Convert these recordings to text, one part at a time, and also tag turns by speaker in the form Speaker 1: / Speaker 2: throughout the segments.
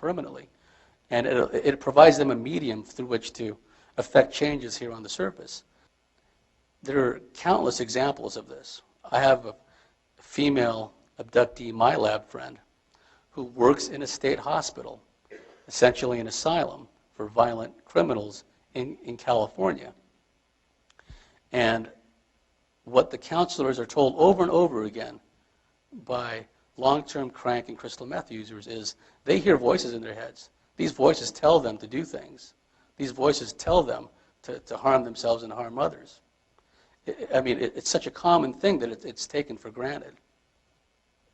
Speaker 1: permanently. And it provides them a medium through which to affect changes here on the surface. There are countless examples of this. I have a female abductee, my lab friend, who works in a state hospital, essentially an asylum for violent criminals in California. And what the counselors are told over and over again by long-term crank and crystal meth users is they hear voices in their heads. These voices tell them to do things. These voices tell them to harm themselves and harm others. It's such a common thing that it's taken for granted.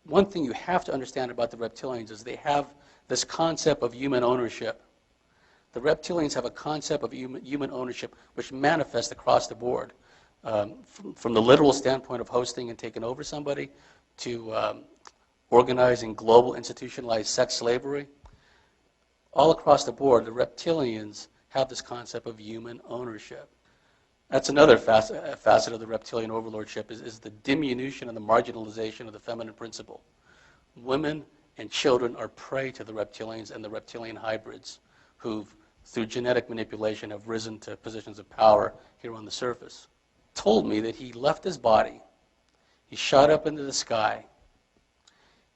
Speaker 1: One thing you have to understand about the reptilians is they have this concept of human ownership. The reptilians have a concept of human ownership which manifests across the board, from the literal standpoint of hosting and taking over somebody to organizing global institutionalized sex slavery. All across the board, the reptilians have this concept of human ownership. That's another facet of the reptilian overlordship is the diminution and the marginalization of the feminine principle. Women and children are prey to the reptilians and the reptilian hybrids who, through genetic manipulation, have risen to positions of power here on the surface. Told me that he left his body, he shot up into the sky,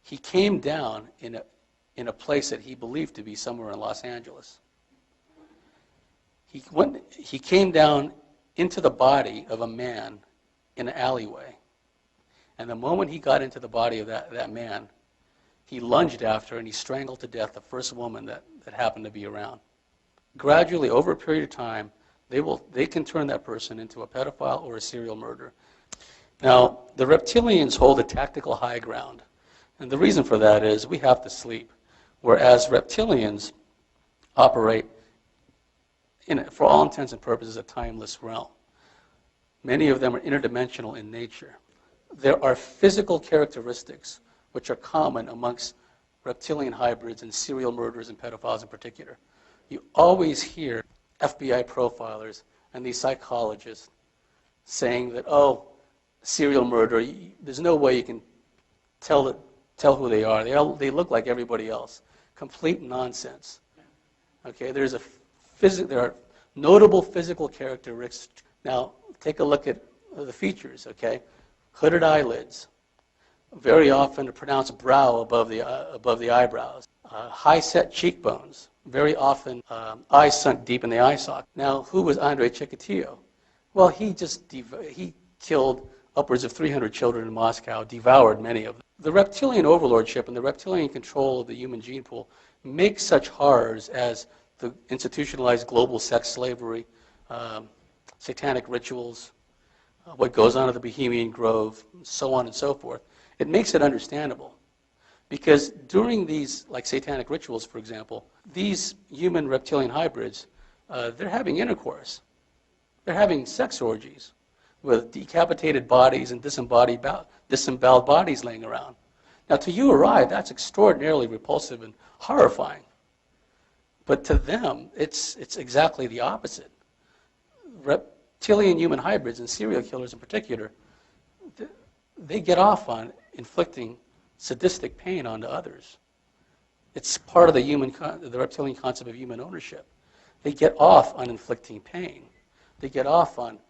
Speaker 1: he came down in a place that he believed to be somewhere in Los Angeles. He came down into the body of a man in an alleyway. And the moment he got into the body of that man, he lunged after and he strangled to death the first woman that happened to be around. Gradually, over a period of time, they can turn that person into a pedophile or a serial murderer. Now, the reptilians hold a tactical high ground. And the reason for that is we have to sleep, whereas reptilians operate for all intents and purposes, a timeless realm. Many of them are interdimensional in nature. There are physical characteristics which are common amongst reptilian hybrids and serial murderers and pedophiles in particular. You always hear FBI profilers and these psychologists saying that, oh, serial murderer, there's no way you can tell who they are. They look like everybody else. Complete nonsense. Okay, there are notable physical characteristics. Now, take a look at the features, okay? Hooded eyelids, very often a pronounced brow above the eyebrows, high-set cheekbones, very often eyes sunk deep in the eye socket. Now, who was Andre Chikatilo? Well, he killed upwards of 300 children in Moscow, devoured many of them. The reptilian overlordship and the reptilian control of the human gene pool makes such horrors as the institutionalized global sex slavery, satanic rituals, what goes on at the Bohemian Grove, so on and so forth. It makes it understandable. Because during these, like satanic rituals, for example, these human reptilian hybrids, they're having intercourse. They're having sex orgies with decapitated bodies and disemboweled bodies laying around. Now, to you or I, that's extraordinarily repulsive and horrifying. But to them, it's exactly the opposite. Reptilian human hybrids and serial killers in particular, they get off on inflicting sadistic pain onto others. It's part of the reptilian concept of human ownership. They get off on inflicting pain. They get off on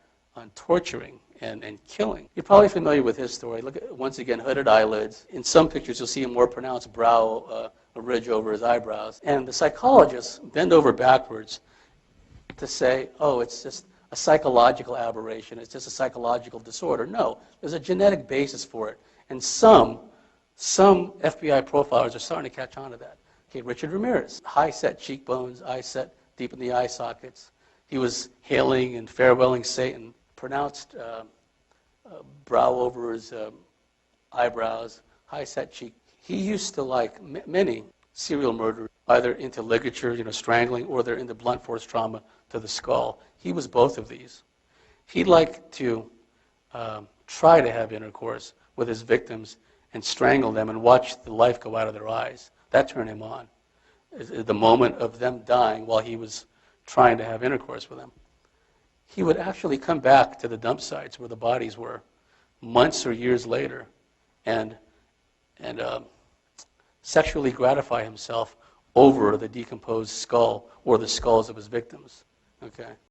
Speaker 1: torturing and killing. You're probably familiar with his story. Look at, once again, hooded eyelids. In some pictures, you'll see a more pronounced brow, a ridge over his eyebrows. And the psychologists bend over backwards to say, oh, it's just a psychological aberration. It's just a psychological disorder. No, there's a genetic basis for it. And some FBI profilers are starting to catch on to that. Okay, Richard Ramirez, high-set cheekbones, eyes set deep in the eye sockets. He was hailing and farewelling Satan, pronounced brow over his eyebrows, high-set cheek. He used to, like many serial murderers, either into ligature, strangling, or they're into blunt force trauma to the skull. He was both of these. He liked to try to have intercourse with his victims and strangle them and watch the life go out of their eyes. That turned him on. The moment of them dying while he was trying to have intercourse with them. He would actually come back to the dump sites where the bodies were months or years later and sexually gratify himself over the decomposed skull or the skulls of his victims. Okay.